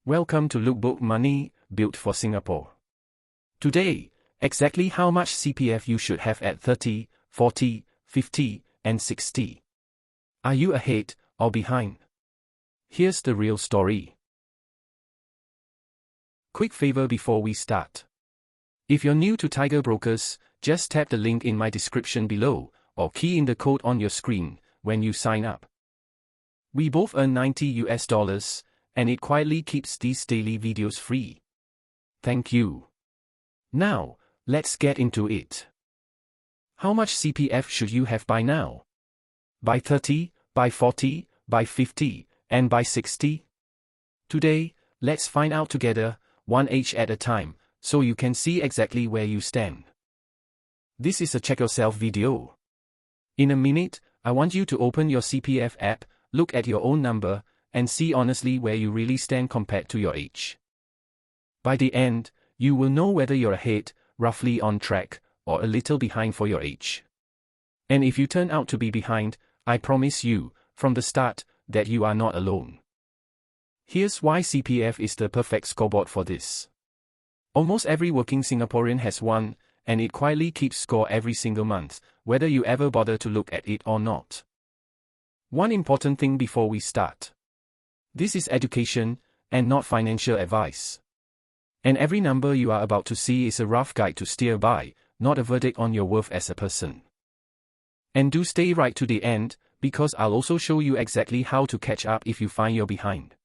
Welcome to Lukebook Money, built for Singapore. Today, exactly how much CPF you should have at 30, 40, 50, and 60. Are you ahead or behind? Here's the real story. Quick favor before we start. If you're new to Tiger Brokers, just tap the link in my description below, or key in the code on your screen when you sign up. We both earn $90, and it quietly keeps these daily videos free. Thank you. Now, let's get into it. How much CPF should you have by now? By 30, by 40, by 50, and by 60? Today, let's find out together, one age at a time, so you can see exactly where you stand. This is a check yourself video. In a minute, I want you to open your CPF app, look at your own number, and see honestly where you really stand compared to your age. By the end, you will know whether you're ahead, roughly on track, or a little behind for your age. And if you turn out to be behind, I promise you, from the start, that you are not alone. Here's why CPF is the perfect scoreboard for this. Almost every working Singaporean has one, and it quietly keeps score every single month, whether you ever bother to look at it or not. One important thing before we start. This is education, and not financial advice. And every number you are about to see is a rough guide to steer by, not a verdict on your worth as a person. And do stay right to the end, because I'll also show you exactly how to catch up if you find you're behind.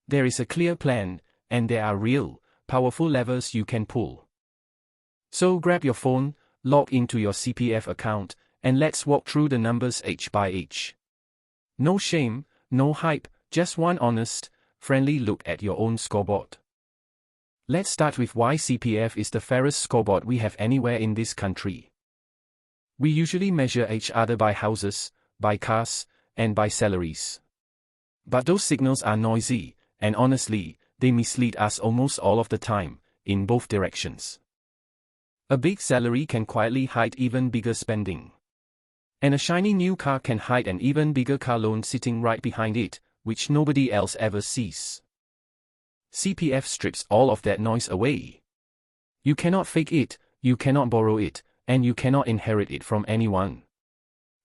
There is a clear plan, and there are real, powerful levers you can pull. So grab your phone, log into your CPF account, and let's walk through the numbers age by age. No shame, no hype, just one honest, friendly look at your own scoreboard. Let's start with why CPF is the fairest scoreboard we have anywhere in this country. We usually measure each other by houses, by cars, and by salaries. But those signals are noisy, and honestly, they mislead us almost all of the time, in both directions. A big salary can quietly hide even bigger spending. And a shiny new car can hide an even bigger car loan sitting right behind it, which nobody else ever sees. CPF strips all of that noise away. You cannot fake it, you cannot borrow it, and you cannot inherit it from anyone.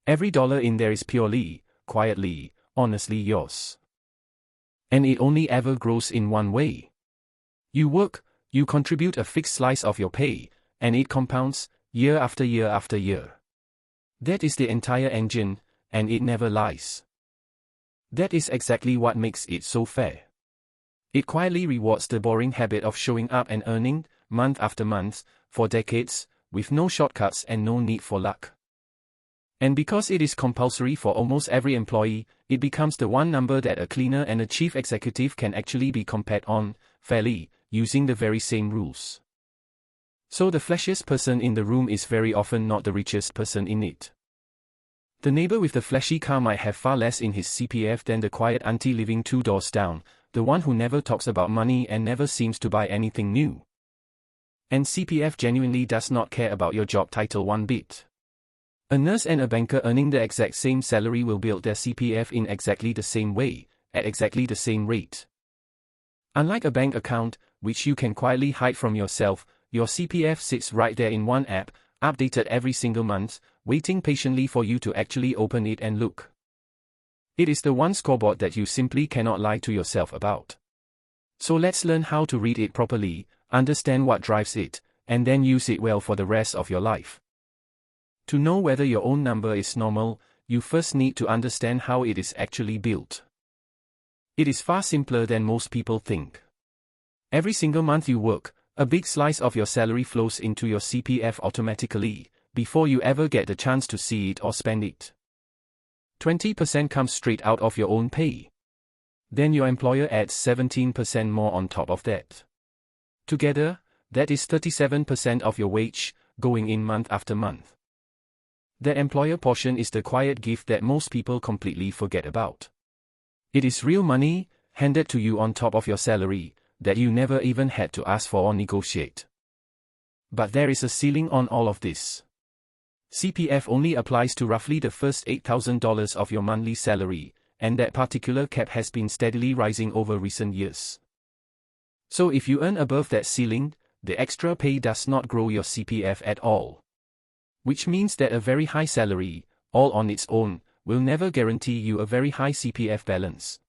Every dollar in there is purely, quietly, honestly yours. And it only ever grows in one way. You work, you contribute a fixed slice of your pay, and it compounds, year after year after year. That is the entire engine, and it never lies. That is exactly what makes it so fair. It quietly rewards the boring habit of showing up and earning, month after month, for decades, with no shortcuts and no need for luck. And because it is compulsory for almost every employee, it becomes the one number that a cleaner and a chief executive can actually be compared on, fairly, using the very same rules. So the flashiest person in the room is very often not the richest person in it. The neighbor with the flashy car might have far less in his CPF than the quiet auntie living 2 doors down, the one who never talks about money and never seems to buy anything new. And CPF genuinely does not care about your job title one bit. A nurse and a banker earning the exact same salary will build their CPF in exactly the same way, at exactly the same rate. Unlike a bank account, which you can quietly hide from yourself, your CPF sits right there in one app, updated every single month, waiting patiently for you to actually open it and look. It is the one scoreboard that you simply cannot lie to yourself about. So let's learn how to read it properly, understand what drives it, and then use it well for the rest of your life. To know whether your own number is normal, you first need to understand how it is actually built. It is far simpler than most people think. Every single month you work, a big slice of your salary flows into your CPF automatically, before you ever get the chance to see it or spend it. 20% comes straight out of your own pay. Then your employer adds 17% more on top of that. Together, that is 37% of your wage, going in month after month. That employer portion is the quiet gift that most people completely forget about. It is real money, handed to you on top of your salary, that you never even had to ask for or negotiate. But there is a ceiling on all of this. CPF only applies to roughly the first $8,000 of your monthly salary, and that particular cap has been steadily rising over recent years. So if you earn above that ceiling, the extra pay does not grow your CPF at all. Which means that a very high salary, all on its own, will never guarantee you a very high CPF balance.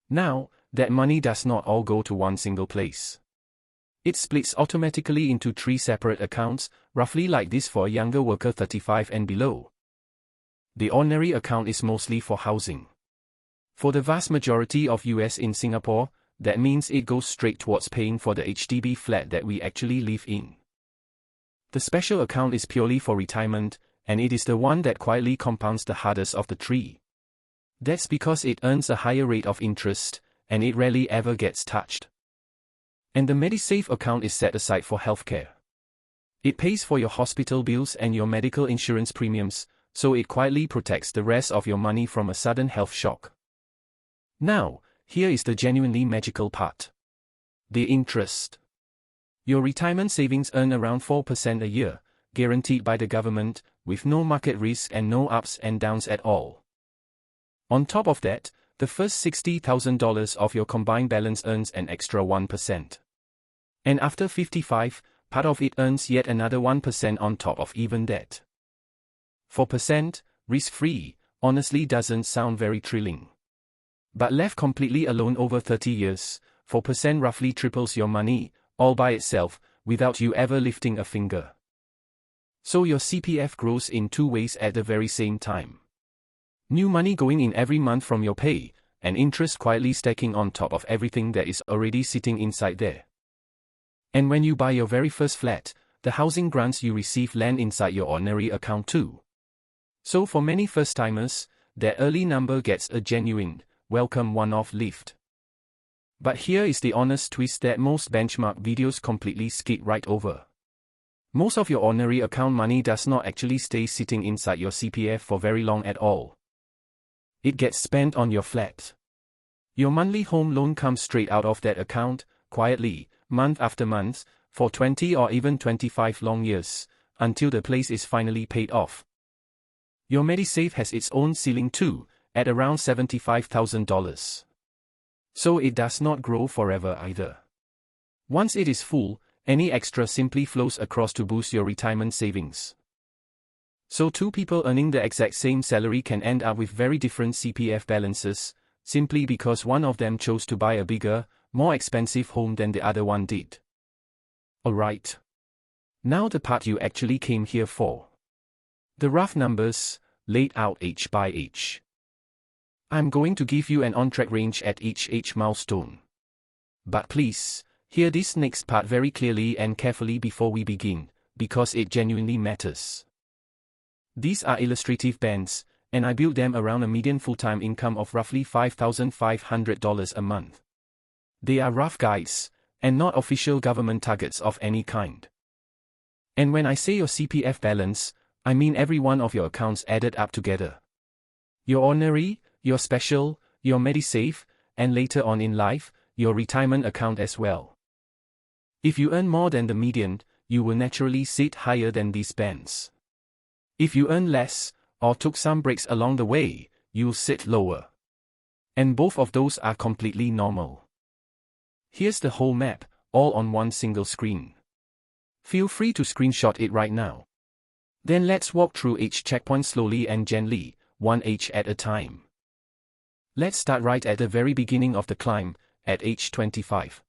Now, that money does not all go to one single place. It splits automatically into 3 separate accounts, roughly like this for a younger worker 35 and below. The ordinary account is mostly for housing. For the vast majority of US in Singapore, that means it goes straight towards paying for the HDB flat that we actually live in. The special account is purely for retirement, and it is the one that quietly compounds the hardest of the three. That's because it earns a higher rate of interest, and it rarely ever gets touched. And the MediSave account is set aside for healthcare. It pays for your hospital bills and your medical insurance premiums, so it quietly protects the rest of your money from a sudden health shock. Now, here is the genuinely magical part. The interest. Your retirement savings earn around 4% a year, guaranteed by the government, with no market risk and no ups and downs at all. On top of that, the first $60,000 of your combined balance earns an extra 1%. And after 55, part of it earns yet another 1% on top of even that. 4%, risk-free, honestly doesn't sound very thrilling. But left completely alone over 30 years, 4% roughly triples your money, all by itself, without you ever lifting a finger. So your CPF grows in 2 ways at the very same time. New money going in every month from your pay, and interest quietly stacking on top of everything that is already sitting inside there. And when you buy your very first flat, the housing grants you receive land inside your ordinary account too. So for many first-timers, that early number gets a genuine, welcome one-off lift. But here is the honest twist that most benchmark videos completely skip right over. Most of your ordinary account money does not actually stay sitting inside your CPF for very long at all. It gets spent on your flat. Your monthly home loan comes straight out of that account, quietly, month after month, for 20 or even 25 long years, until the place is finally paid off. Your MediSave has its own ceiling too, at around $75,000. So it does not grow forever either. Once it is full, any extra simply flows across to boost your retirement savings. So 2 people earning the exact same salary can end up with very different CPF balances, simply because one of them chose to buy a bigger, more expensive home than the other one did. Alright. Now the part you actually came here for. The rough numbers, laid out age by age. I'm going to give you an on-track range at each age milestone. But please, hear this next part very clearly and carefully before we begin, because it genuinely matters. These are illustrative bands, and I built them around a median full-time income of roughly $5,500 a month. They are rough guides, and not official government targets of any kind. And when I say your CPF balance, I mean every one of your accounts added up together. Your ordinary, your special, your MediSave, and later on in life, your retirement account as well. If you earn more than the median, you will naturally sit higher than these bands. If you earn less, or took some breaks along the way, you'll sit lower. And both of those are completely normal. Here's the whole map, all on one single screen. Feel free to screenshot it right now. Then let's walk through each checkpoint slowly and gently, one age at a time. Let's start right at the very beginning of the climb, at age 25.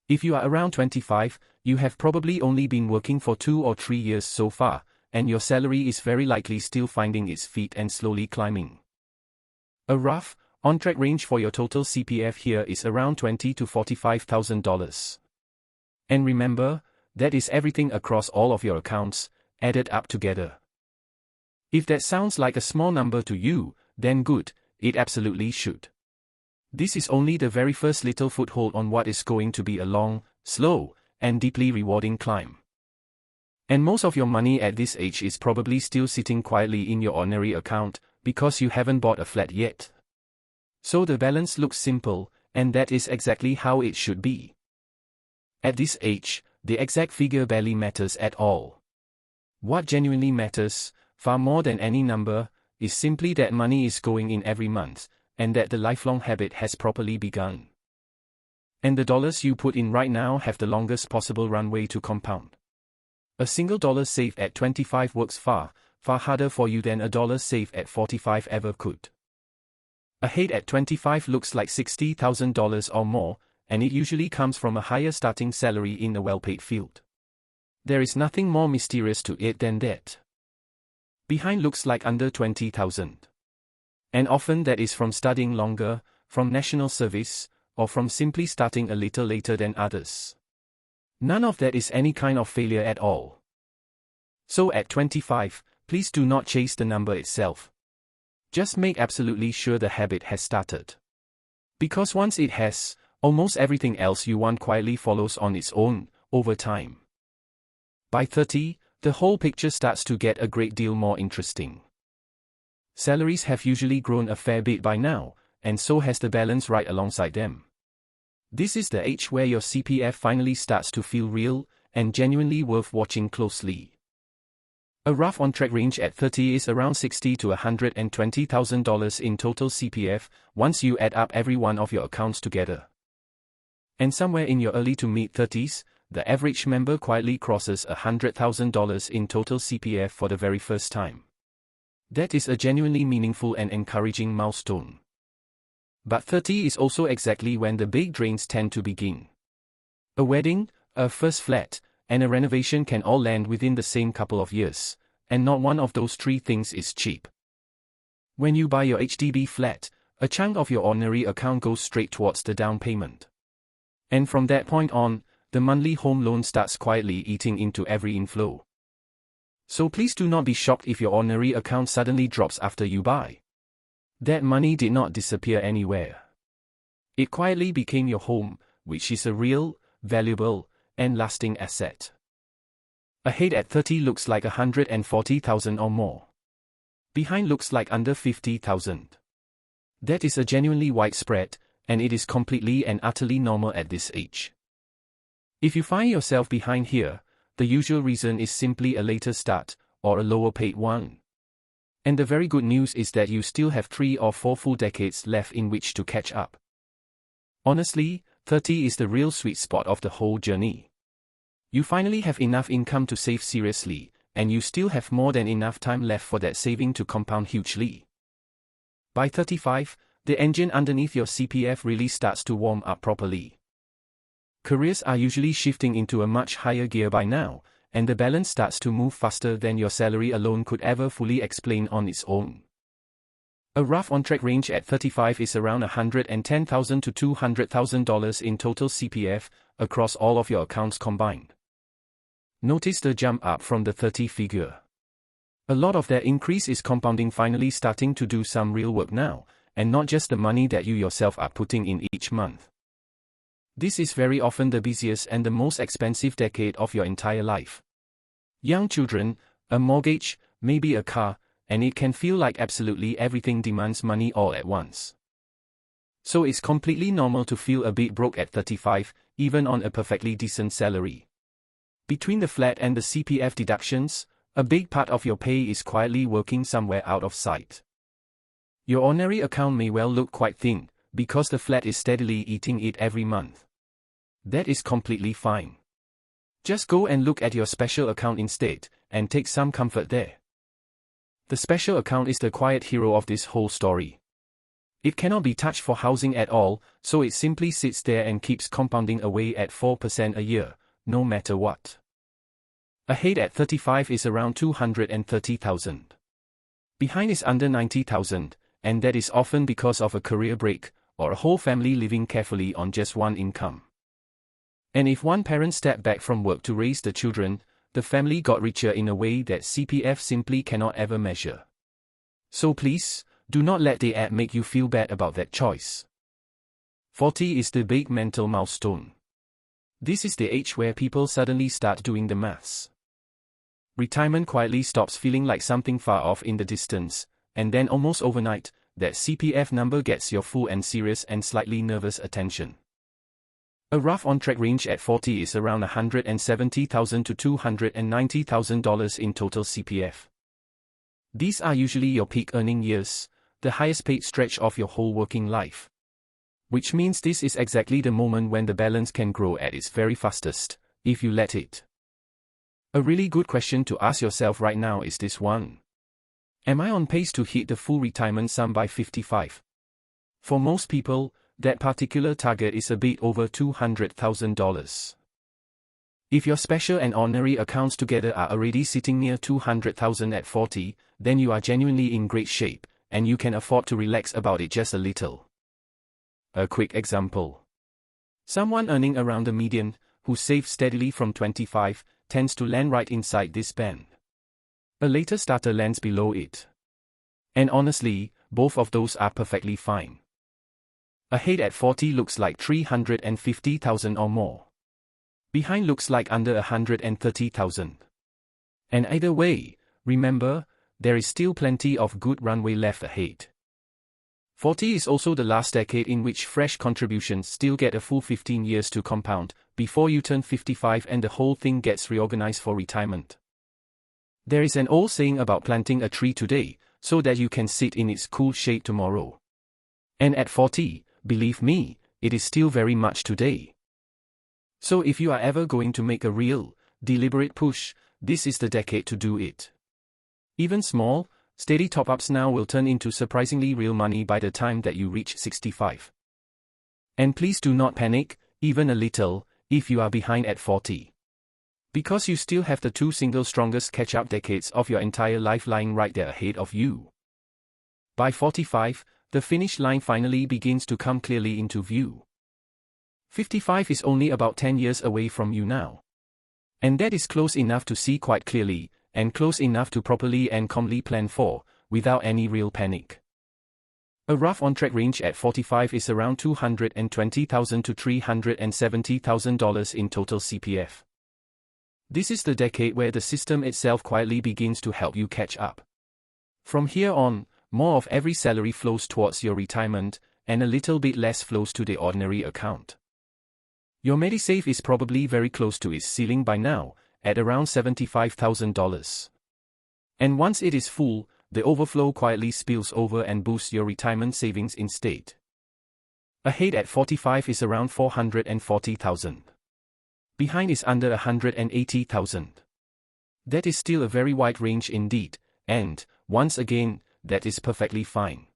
If you are around 25, you have probably only been working for 2 or 3 years so far, and your salary is very likely still finding its feet and slowly climbing. A rough, on-track range for your total CPF here is around $20,000 to $45,000. And remember, that is everything across all of your accounts, added up together. If that sounds like a small number to you, then good, it absolutely should. This is only the very first little foothold on what is going to be a long, slow, and deeply rewarding climb. And most of your money at this age is probably still sitting quietly in your ordinary account, because you haven't bought a flat yet. So the balance looks simple, and that is exactly how it should be. At this age, the exact figure barely matters at all. What genuinely matters, far more than any number, is simply that money is going in every month, and that the lifelong habit has properly begun. And the dollars you put in right now have the longest possible runway to compound. A single dollar saved at 25 works far, far harder for you than a dollar saved at 45 ever could. Ahead at 25 looks like $60,000 or more, and it usually comes from a higher starting salary in a well-paid field. There is nothing more mysterious to it than that. Behind looks like under 20,000. And often that is from studying longer, from national service, or from simply starting a little later than others. None of that is any kind of failure at all. So at 25, please do not chase the number itself. Just make absolutely sure the habit has started. Because once it has, almost everything else you want quietly follows on its own, over time. By 30, the whole picture starts to get a great deal more interesting. Salaries have usually grown a fair bit by now, and so has the balance right alongside them. This is the age where your CPF finally starts to feel real, and genuinely worth watching closely. A rough on-track range at 30 is around $60,000 to $120,000 in total CPF, once you add up every one of your accounts together. And somewhere in your early to mid-30s, the average member quietly crosses $100,000 in total CPF for the very first time. That is a genuinely meaningful and encouraging milestone. But 30 is also exactly when the big drains tend to begin. A wedding, a first flat, and a renovation can all land within the same couple of years, and not one of those three things is cheap. When you buy your HDB flat, a chunk of your ordinary account goes straight towards the down payment. And from that point on, the monthly home loan starts quietly eating into every inflow. So please do not be shocked if your ordinary account suddenly drops after you buy. That money did not disappear anywhere. It quietly became your home, which is a real, valuable, and lasting asset. Ahead at 30 looks like 140,000 or more. Behind looks like under 50,000. That is a genuinely wide spread, and it is completely and utterly normal at this age. If you find yourself behind here, the usual reason is simply a later start, or a lower paid one. And the very good news is that you still have 3 or 4 full decades left in which to catch up. Honestly, 30 is the real sweet spot of the whole journey. You finally have enough income to save seriously, and you still have more than enough time left for that saving to compound hugely. By 35, the engine underneath your CPF really starts to warm up properly. Careers are usually shifting into a much higher gear by now, and the balance starts to move faster than your salary alone could ever fully explain on its own. A rough on-track range at 35 is around $110,000 to $200,000 in total CPF, across all of your accounts combined. Notice the jump up from the 30 figure. A lot of that increase is compounding, finally starting to do some real work now, and not just the money that you yourself are putting in each month. This is very often the busiest and the most expensive decade of your entire life. Young children, a mortgage, maybe a car, and it can feel like absolutely everything demands money all at once. So it's completely normal to feel a bit broke at 35, even on a perfectly decent salary. Between the flat and the CPF deductions, a big part of your pay is quietly working somewhere out of sight. Your ordinary account may well look quite thin, because the flat is steadily eating it every month. That is completely fine. Just go and look at your special account instead, and take some comfort there. The special account is the quiet hero of this whole story. It cannot be touched for housing at all, so it simply sits there and keeps compounding away at 4% a year, no matter what. Ahead at 35 is around 230,000. Behind is under 90,000, and that is often because of a career break, or a whole family living carefully on just one income. And if one parent stepped back from work to raise the children, the family got richer in a way that CPF simply cannot ever measure. So please, do not let the ad make you feel bad about that choice. 40 is the big mental milestone. This is the age where people suddenly start doing the maths. Retirement quietly stops feeling like something far off in the distance, and then almost overnight, that CPF number gets your full and serious and slightly nervous attention. A rough on-track range at 40 is around $170,000 to $290,000 in total CPF. These are usually your peak earning years, the highest paid stretch of your whole working life. Which means this is exactly the moment when the balance can grow at its very fastest, if you let it. A really good question to ask yourself right now is this one. Am I on pace to hit the full retirement sum by 55? For most people, that particular target is a bit over $200,000. If your special and ordinary accounts together are already sitting near $200,000 at 40, then you are genuinely in great shape, and you can afford to relax about it just a little. A quick example. Someone earning around the median, who saves steadily from 25, tends to land right inside this band. A later starter lands below it. And honestly, both of those are perfectly fine. Ahead at 40 looks like $350,000 or more. Behind looks like under $130,000. And either way, remember, there is still plenty of good runway left ahead. 40 is also the last decade in which fresh contributions still get a full 15 years to compound, before you turn 55 and the whole thing gets reorganized for retirement. There is an old saying about planting a tree today, so that you can sit in its cool shade tomorrow. And at 40, believe me, it is still very much today. So if you are ever going to make a real, deliberate push, this is the decade to do it. Even small, steady top-ups now will turn into surprisingly real money by the time that you reach 65. And please do not panic, even a little, if you are behind at 40. Because you still have the two single strongest catch-up decades of your entire life lying right there ahead of you. By 45, the finish line finally begins to come clearly into view. 55 is only about 10 years away from you now. And that is close enough to see quite clearly, and close enough to properly and calmly plan for, without any real panic. A rough on-track range at 45 is around $220,000 to $370,000 in total CPF. This is the decade where the system itself quietly begins to help you catch up. From here on, more of every salary flows towards your retirement, and a little bit less flows to the ordinary account. Your MediSave is probably very close to its ceiling by now, at around $75,000. And once it is full, the overflow quietly spills over and boosts your retirement savings instead. Ahead at 45 is around $440,000. Behind is under $180,000. That is still a very wide range indeed, and, once again, that is perfectly fine.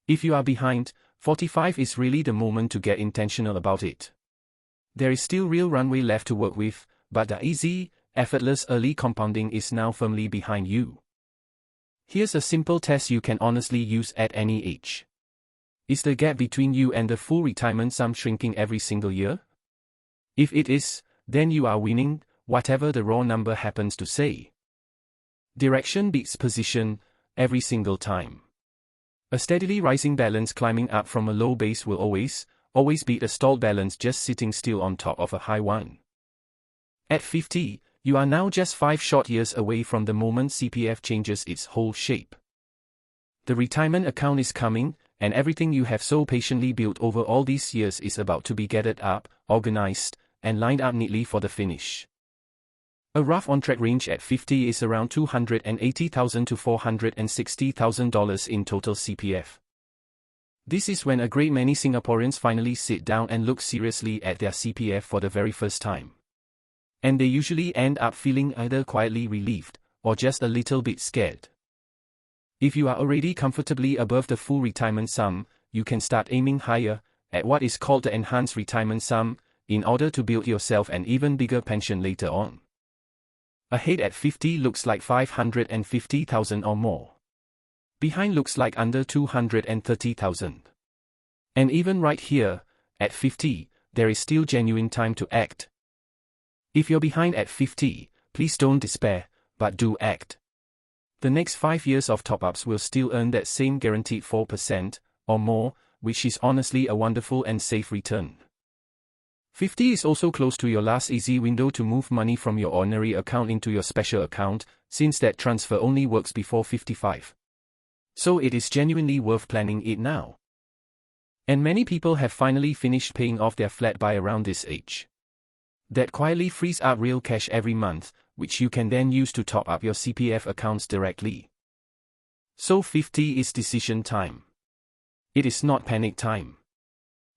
If you are behind, 45 is really the moment to get intentional about it. There is still real runway left to work with, but the easy, effortless early compounding is now firmly behind you. Here's a simple test you can honestly use at any age. Is the gap between you and the full retirement sum shrinking every single year? If it is, then you are winning, whatever the raw number happens to say. Direction beats position, every single time. A steadily rising balance climbing up from a low base will always beat a stalled balance just sitting still on top of a high one. At 50, you are now just 5 short years away from the moment CPF changes its whole shape. The retirement account is coming, and everything you have so patiently built over all these years is about to be gathered up, organized, and lined up neatly for the finish. A rough on-track range at 50 is around $280,000 to $460,000 in total CPF. This is when a great many Singaporeans finally sit down and look seriously at their CPF for the very first time. And they usually end up feeling either quietly relieved, or just a little bit scared. If you are already comfortably above the full retirement sum, you can start aiming higher, at what is called the enhanced retirement sum, in order to build yourself an even bigger pension later on. Ahead at 50 looks like $550,000 or more. Behind looks like under $230,000. And even right here, at 50, there is still genuine time to act. If you're behind at 50, please don't despair, but do act. The next 5 years of top-ups will still earn that same guaranteed 4%, or more, which is honestly a wonderful and safe return. 50 is also close to your last easy window to move money from your ordinary account into your special account, since that transfer only works before 55. So it is genuinely worth planning it now. And many people have finally finished paying off their flat by around this age. That quietly frees up real cash every month, which you can then use to top up your CPF accounts directly. So 50 is decision time. It is not panic time.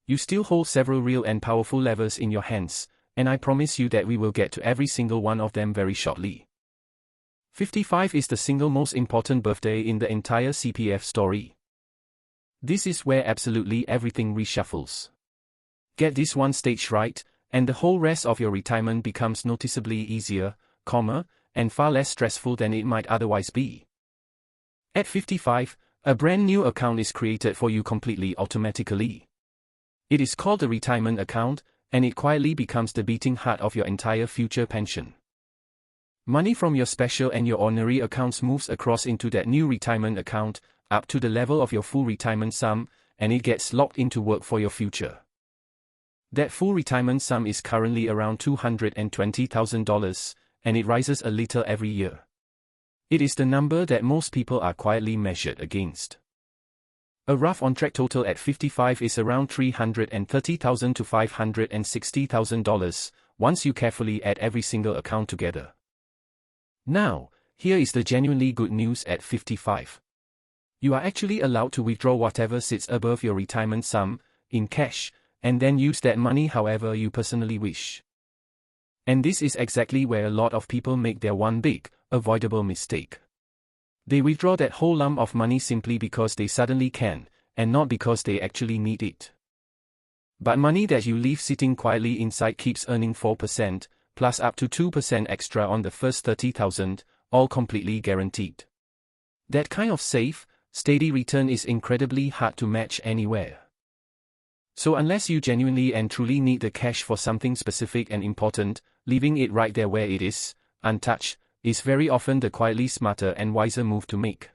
You still hold several real and powerful levers in your hands, and I promise you that we will get to every single one of them very shortly. 55 is the single most important birthday in the entire CPF story. This is where absolutely everything reshuffles. Get this one stage right, and the whole rest of your retirement becomes noticeably easier, calmer, and far less stressful than it might otherwise be. At 55, a brand new account is created for you completely automatically. It is called the retirement account, and it quietly becomes the beating heart of your entire future pension. Money from your special and your ordinary accounts moves across into that new retirement account, up to the level of your full retirement sum, and it gets locked into work for your future. That full retirement sum is currently around $220,000, and it rises a little every year. It is the number that most people are quietly measured against. A rough on-track total at 55 is around $330,000 to $560,000, once you carefully add every single account together. Now, here is the genuinely good news at 55. You are actually allowed to withdraw whatever sits above your retirement sum, in cash, and then use that money however you personally wish. And this is exactly where a lot of people make their one big, avoidable mistake. They withdraw that whole lump of money simply because they suddenly can, and not because they actually need it. But money that you leave sitting quietly inside keeps earning 4%, plus up to 2% extra on the first $30,000, all completely guaranteed. That kind of safe, steady return is incredibly hard to match anywhere. So unless you genuinely and truly need the cash for something specific and important, leaving it right there where it is, untouched, is very often the quietly smarter and wiser move to make.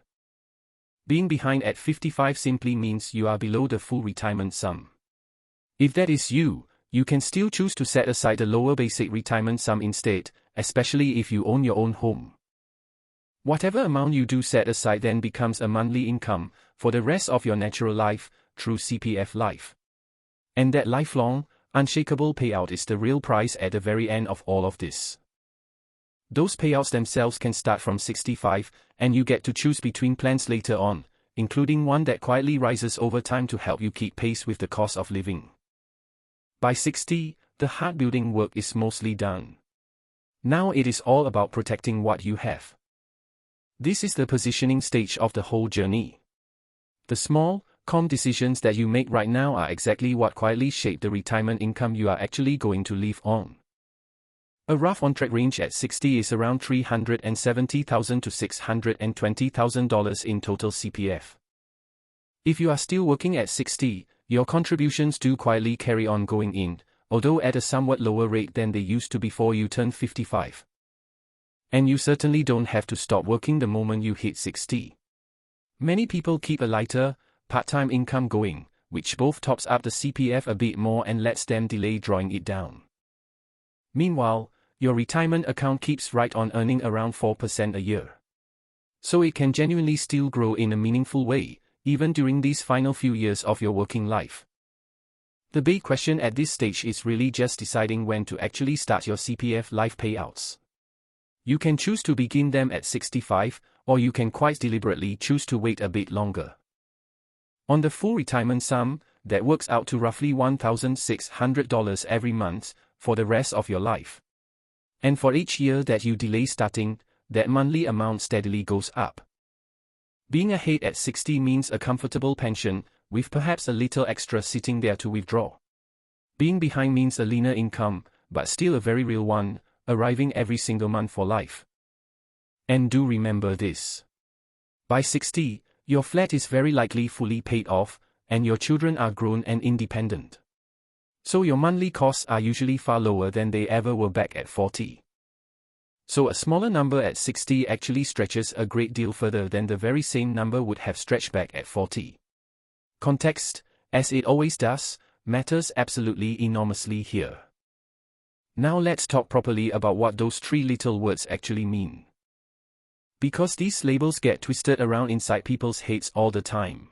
Being behind at 55 simply means you are below the full retirement sum. If that is you, you can still choose to set aside the lower basic retirement sum instead, especially if you own your own home. Whatever amount you do set aside then becomes a monthly income for the rest of your natural life, through CPF Life. And that lifelong, unshakable payout is the real prize at the very end of all of this. Those payouts themselves can start from 65, and you get to choose between plans later on, including one that quietly rises over time to help you keep pace with the cost of living. By 60, the heart-building work is mostly done. Now it is all about protecting what you have. This is the positioning stage of the whole journey. The small, calm decisions that you make right now are exactly what quietly shape the retirement income you are actually going to live on. A rough on-track range at 60 is around $370,000 to $620,000 in total CPF. If you are still working at 60, your contributions do quietly carry on going in, although at a somewhat lower rate than they used to before you turn 55. And you certainly don't have to stop working the moment you hit 60. Many people keep a lighter, part-time income going, which both tops up the CPF a bit more and lets them delay drawing it down. Meanwhile, your retirement account keeps right on earning around 4% a year. So it can genuinely still grow in a meaningful way, even during these final few years of your working life. The big question at this stage is really just deciding when to actually start your CPF Life payouts. You can choose to begin them at 65, or you can quite deliberately choose to wait a bit longer. On the full retirement sum, that works out to roughly $1,600 every month, for the rest of your life. And for each year that you delay starting, that monthly amount steadily goes up. Being ahead at 60 means a comfortable pension, with perhaps a little extra sitting there to withdraw. Being behind means a leaner income, but still a very real one, arriving every single month for life. And do remember this. By 60, your flat is very likely fully paid off, and your children are grown and independent. So your monthly costs are usually far lower than they ever were back at 40. So a smaller number at 60 actually stretches a great deal further than the very same number would have stretched back at 40. Context, as it always does, matters absolutely enormously here. Now let's talk properly about what those three little words actually mean. Because these labels get twisted around inside people's heads all the time.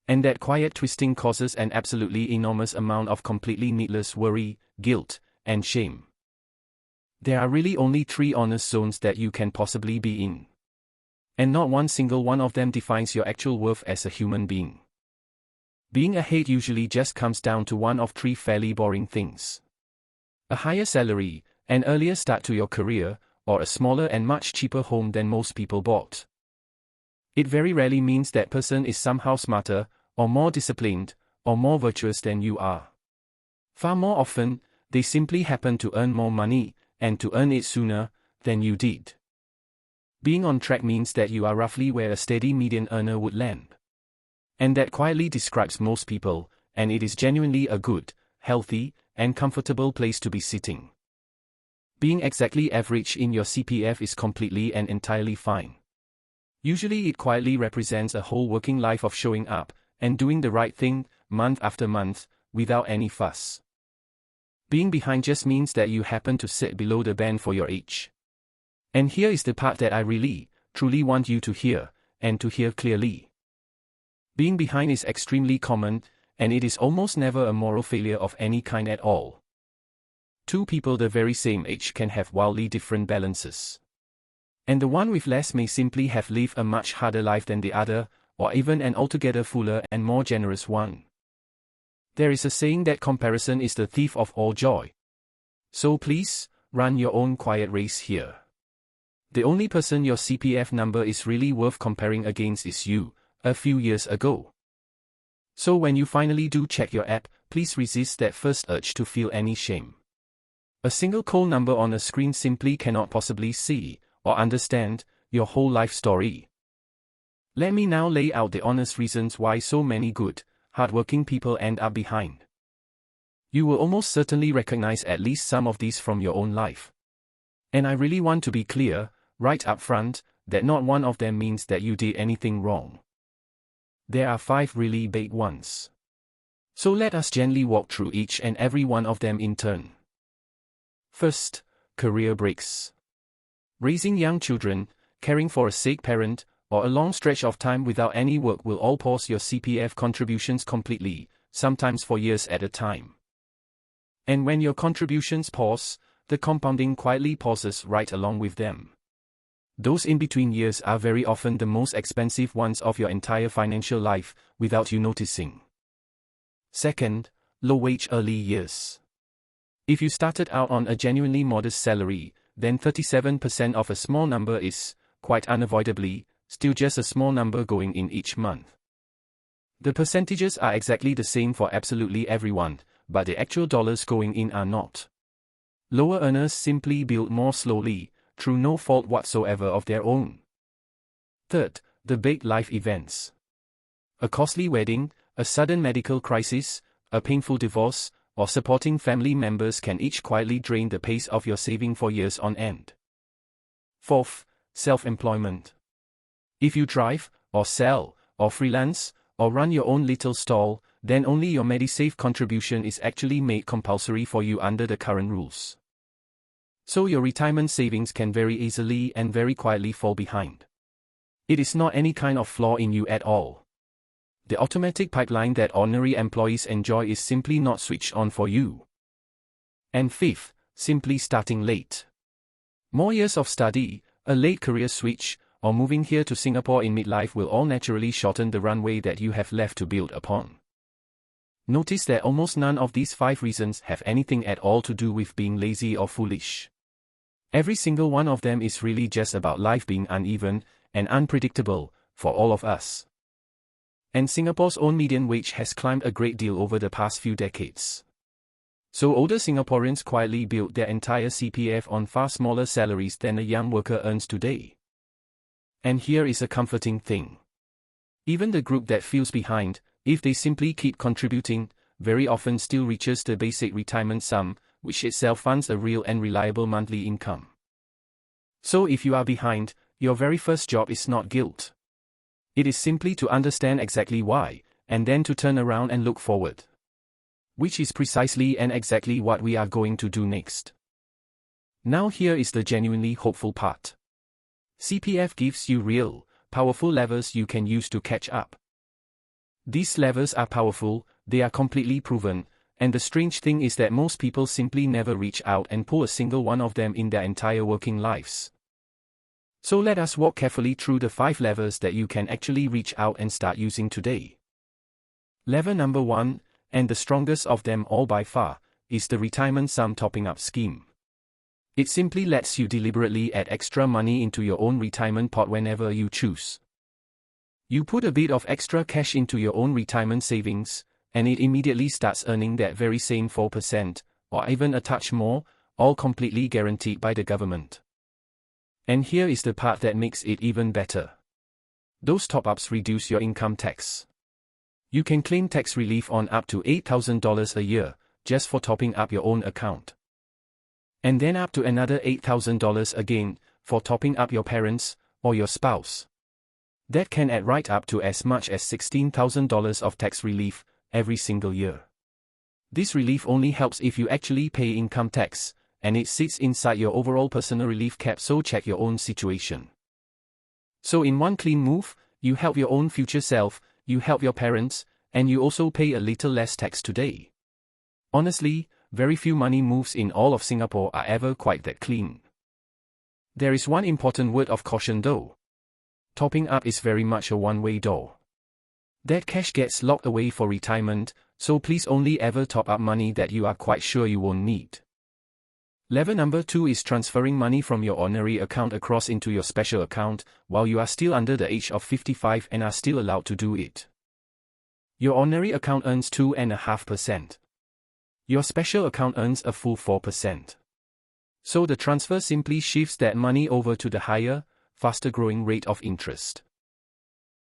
And that quiet twisting causes an absolutely enormous amount of completely needless worry, guilt, and shame. There are really only three honest zones that you can possibly be in. And not one single one of them defines your actual worth as a human being. Being ahead usually just comes down to one of three fairly boring things: a higher salary, an earlier start to your career, or a smaller and much cheaper home than most people bought. It very rarely means that person is somehow smarter, or more disciplined, or more virtuous than you are. Far more often, they simply happen to earn more money, and to earn it sooner than you did. Being on track means that you are roughly where a steady median earner would land. And that quietly describes most people, and it is genuinely a good, healthy, and comfortable place to be sitting. Being exactly average in your CPF is completely and entirely fine. Usually it quietly represents a whole working life of showing up, and doing the right thing, month after month, without any fuss. Being behind just means that you happen to sit below the band for your age. And here is the part that I really, truly want you to hear, and to hear clearly. Being behind is extremely common, and it is almost never a moral failure of any kind at all. Two people the very same age can have wildly different balances. And the one with less may simply have lived a much harder life than the other, or even an altogether fuller and more generous one. There is a saying that comparison is the thief of all joy. So please, run your own quiet race here. The only person your CPF number is really worth comparing against is you, a few years ago. So when you finally do check your app, please resist that first urge to feel any shame. A single cold number on a screen simply cannot possibly see, or understand, your whole life story. Let me now lay out the honest reasons why so many good, hardworking people end up behind. You will almost certainly recognize at least some of these from your own life. And I really want to be clear, right up front, that not one of them means that you did anything wrong. There are 5 really big ones. So let us gently walk through each and every one of them in turn. First, career breaks. Raising young children, caring for a sick parent, or a long stretch of time without any work will all pause your CPF contributions completely, sometimes for years at a time. And when your contributions pause, the compounding quietly pauses right along with them. Those in-between years are very often the most expensive ones of your entire financial life, without you noticing. Second, low-wage early years. If you started out on a genuinely modest salary, then 37% of a small number is, quite unavoidably, still just a small number going in each month. The percentages are exactly the same for absolutely everyone, but the actual dollars going in are not. Lower earners simply build more slowly, through no fault whatsoever of their own. Third, the big life events. A costly wedding, a sudden medical crisis, a painful divorce, or supporting family members can each quietly drain the pace of your saving for years on end. Fourth, self-employment. If you drive, or sell, or freelance, or run your own little stall, then only your MediSave contribution is actually made compulsory for you under the current rules. So your retirement savings can very easily and very quietly fall behind. It is not any kind of flaw in you at all. The automatic pipeline that ordinary employees enjoy is simply not switched on for you. And fifth, simply starting late. More years of study, a late career switch, or moving here to Singapore in midlife will all naturally shorten the runway that you have left to build upon. Notice that almost none of these 5 reasons have anything at all to do with being lazy or foolish. Every single one of them is really just about life being uneven and unpredictable for all of us. And Singapore's own median wage has climbed a great deal over the past few decades. So older Singaporeans quietly build their entire CPF on far smaller salaries than a young worker earns today. And here is a comforting thing. Even the group that feels behind, if they simply keep contributing, very often still reaches the basic retirement sum, which itself funds a real and reliable monthly income. So if you are behind, your very first job is not guilt. It is simply to understand exactly why, and then to turn around and look forward. Which is precisely and exactly what we are going to do next. Now here is the genuinely hopeful part. CPF gives you real, powerful levers you can use to catch up. These levers are powerful, they are completely proven, and the strange thing is that most people simply never reach out and pull a single one of them in their entire working lives. So let us walk carefully through the 5 levers that you can actually reach out and start using today. Lever number 1, and the strongest of them all by far, is the retirement sum topping up scheme. It simply lets you deliberately add extra money into your own retirement pot whenever you choose. You put a bit of extra cash into your own retirement savings, and it immediately starts earning that very same 4%, or even a touch more, all completely guaranteed by the government. And here is the part that makes it even better. Those top-ups reduce your income tax. You can claim tax relief on up to $8,000 a year, just for topping up your own account. And then up to another $8,000 again, for topping up your parents, or your spouse. That can add right up to as much as $16,000 of tax relief, every single year. This relief only helps if you actually pay income tax, and it sits inside your overall personal relief cap, so check your own situation. So in one clean move, you help your own future self, you help your parents, and you also pay a little less tax today. Honestly, very few money moves in all of Singapore are ever quite that clean. There is one important word of caution though. Topping up is very much a one-way door. That cash gets locked away for retirement, so please only ever top up money that you are quite sure you won't need. Lever number 2 is transferring money from your ordinary account across into your special account, while you are still under the age of 55 and are still allowed to do it. Your ordinary account earns 2.5%. Your special account earns a full 4%. So the transfer simply shifts that money over to the higher, faster growing rate of interest.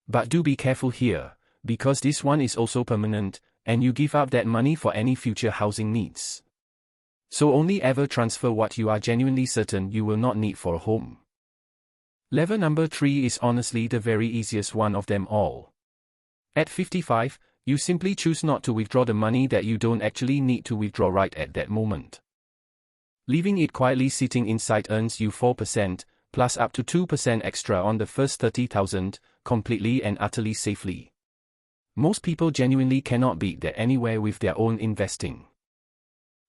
But do be careful here, because this one is also permanent, and you give up that money for any future housing needs. So only ever transfer what you are genuinely certain you will not need for a home. Lever number 3 is honestly the very easiest one of them all. At 55, you simply choose not to withdraw the money that you don't actually need to withdraw right at that moment. Leaving it quietly sitting inside earns you 4%, plus up to 2% extra on the first 30,000, completely and utterly safely. Most people genuinely cannot beat that anywhere with their own investing.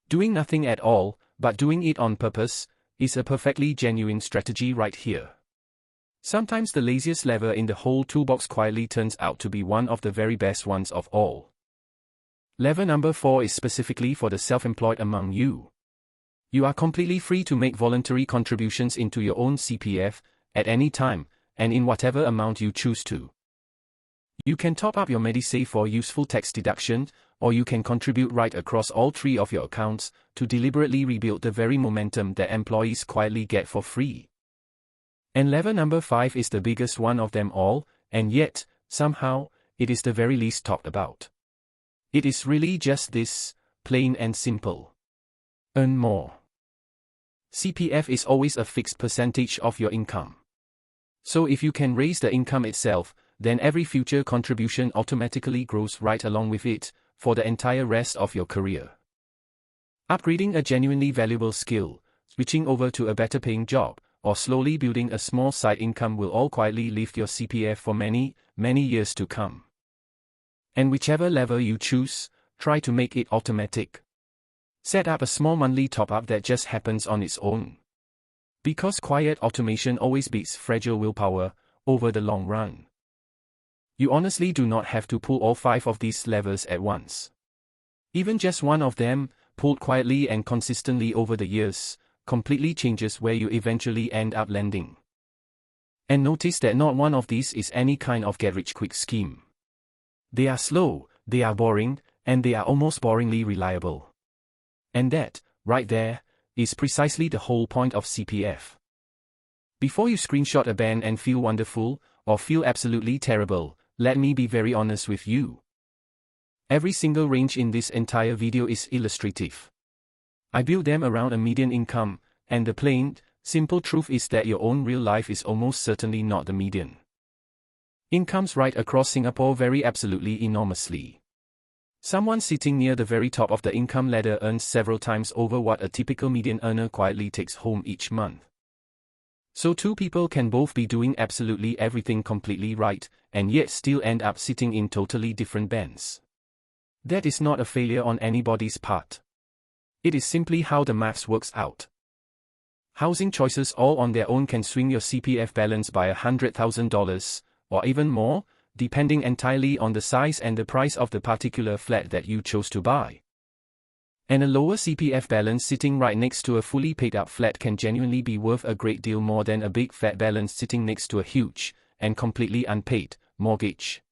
Doing nothing at all, but doing it on purpose, is a perfectly genuine strategy right here. Sometimes the laziest lever in the whole toolbox quietly turns out to be one of the very best ones of all. Lever number 4 is specifically for the self-employed among you. You are completely free to make voluntary contributions into your own CPF, at any time, and in whatever amount you choose to. You can top up your Medisave for useful tax deduction, or you can contribute right across all 3 of your accounts, to deliberately rebuild the very momentum that employees quietly get for free. And lever number 5 is the biggest one of them all, and yet, somehow, it is the very least talked about. It is really just this, plain and simple. Earn more. CPF is always a fixed percentage of your income. So if you can raise the income itself, then every future contribution automatically grows right along with it, for the entire rest of your career. Upgrading a genuinely valuable skill, switching over to a better paying job, or slowly building a small side income will all quietly lift your CPF for many, many years to come. And whichever lever you choose, try to make it automatic. Set up a small monthly top-up that just happens on its own. Because quiet automation always beats fragile willpower, over the long run. You honestly do not have to pull all 5 of these levers at once. Even just one of them, pulled quietly and consistently over the years, completely changes where you eventually end up landing. And notice that not one of these is any kind of get-rich-quick scheme. They are slow, they are boring, and they are almost boringly reliable. And that, right there, is precisely the whole point of CPF. Before you screenshot a ban and feel wonderful, or feel absolutely terrible, let me be very honest with you. Every single range in this entire video is illustrative. I build them around a median income, and the plain, simple truth is that your own real life is almost certainly not the median. Incomes right across Singapore vary absolutely enormously. Someone sitting near the very top of the income ladder earns several times over what a typical median earner quietly takes home each month. So 2 people can both be doing absolutely everything completely right, and yet still end up sitting in totally different bands. That is not a failure on anybody's part. It is simply how the maths works out. Housing choices all on their own can swing your CPF balance by $100,000, or even more, depending entirely on the size and the price of the particular flat that you chose to buy. And a lower CPF balance sitting right next to a fully paid-up flat can genuinely be worth a great deal more than a big fat balance sitting next to a huge, and completely unpaid, mortgage.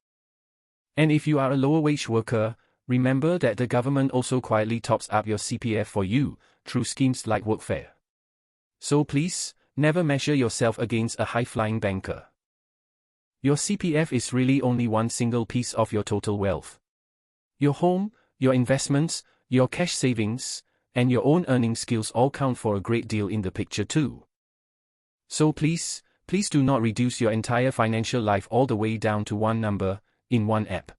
And if you are a lower-wage worker, remember that the government also quietly tops up your CPF for you, through schemes like workfare. So please, never measure yourself against a high-flying banker. Your CPF is really only one single piece of your total wealth. Your home, your investments, your cash savings, and your own earning skills all count for a great deal in the picture too. So please do not reduce your entire financial life all the way down to one number, in one app.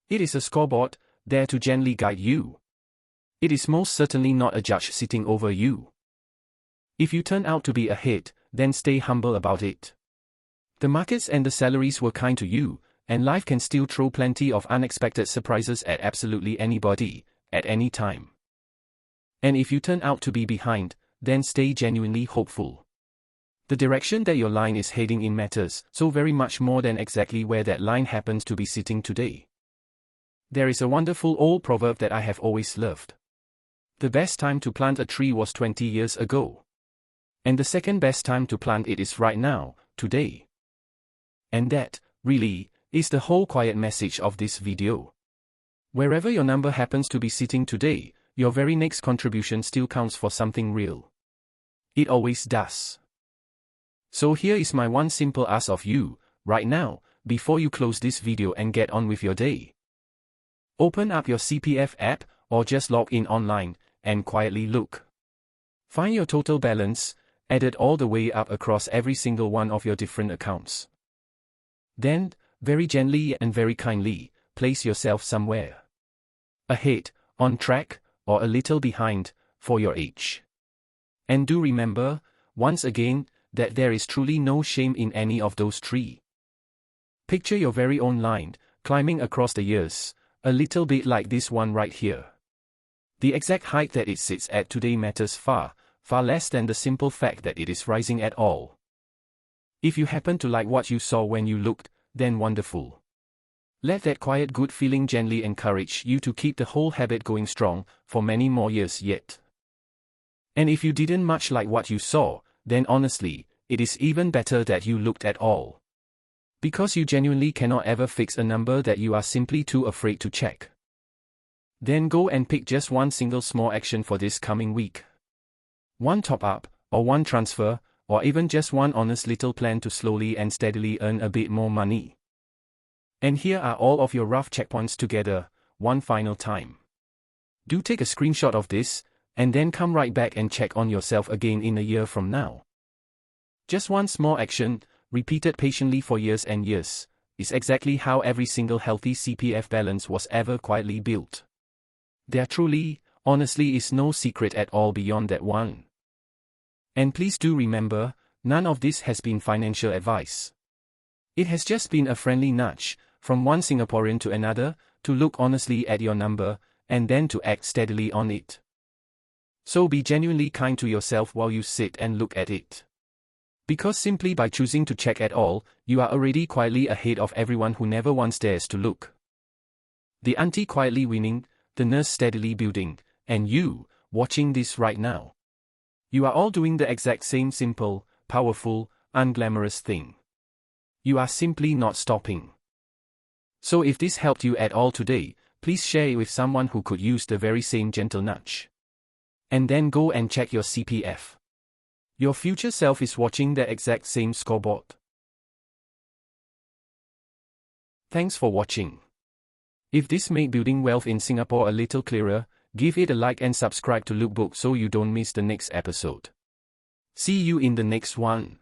It is a scoreboard, there to gently guide you. It is most certainly not a judge sitting over you. If you turn out to be ahead, then stay humble about it. The markets and the salaries were kind to you, and life can still throw plenty of unexpected surprises at absolutely anybody, at any time. And if you turn out to be behind, then stay genuinely hopeful. The direction that your line is heading in matters so very much more than exactly where that line happens to be sitting today. There is a wonderful old proverb that I have always loved. The best time to plant a tree was 20 years ago. And the second best time to plant it is right now, today. And that, really, is the whole quiet message of this video. Wherever your number happens to be sitting today, your very next contribution still counts for something real. It always does. So here is my one simple ask of you, right now, before you close this video and get on with your day. Open up your CPF app, or just log in online, and quietly look. Find your total balance, add it all the way up across every single one of your different accounts. Then, very gently and very kindly, place yourself somewhere ahead, on track, or a little behind, for your age. And do remember, once again, that there is truly no shame in any of those three. Picture your very own line, climbing across the years, a little bit like this one right here. The exact height that it sits at today matters far, far less than the simple fact that it is rising at all. If you happen to like what you saw when you looked, then wonderful. Let that quiet good feeling gently encourage you to keep the whole habit going strong, for many more years yet. And if you didn't much like what you saw, then honestly, it is even better that you looked at all. Because you genuinely cannot ever fix a number that you are simply too afraid to check. Then go and pick just one single small action for this coming week. One top-up, or one transfer, or even just one honest little plan to slowly and steadily earn a bit more money. And here are all of your rough checkpoints together, one final time. Do take a screenshot of this, and then come right back and check on yourself again in a year from now. Just one small action, repeated patiently for years and years, is exactly how every single healthy CPF balance was ever quietly built. There truly, honestly is no secret at all beyond that one. And please do remember, none of this has been financial advice. It has just been a friendly nudge, from one Singaporean to another, to look honestly at your number, and then to act steadily on it. So be genuinely kind to yourself while you sit and look at it. Because simply by choosing to check at all, you are already quietly ahead of everyone who never once dares to look. The auntie quietly winning, the nurse steadily building, and you, watching this right now. You are all doing the exact same simple, powerful, unglamorous thing. You are simply not stopping. So if this helped you at all today, please share it with someone who could use the very same gentle nudge. And then go and check your CPF. Your future self is watching the exact same scoreboard. Thanks for watching. If this made building wealth in Singapore a little clearer, give it a like and subscribe to Lukebook so you don't miss the next episode. See you in the next one.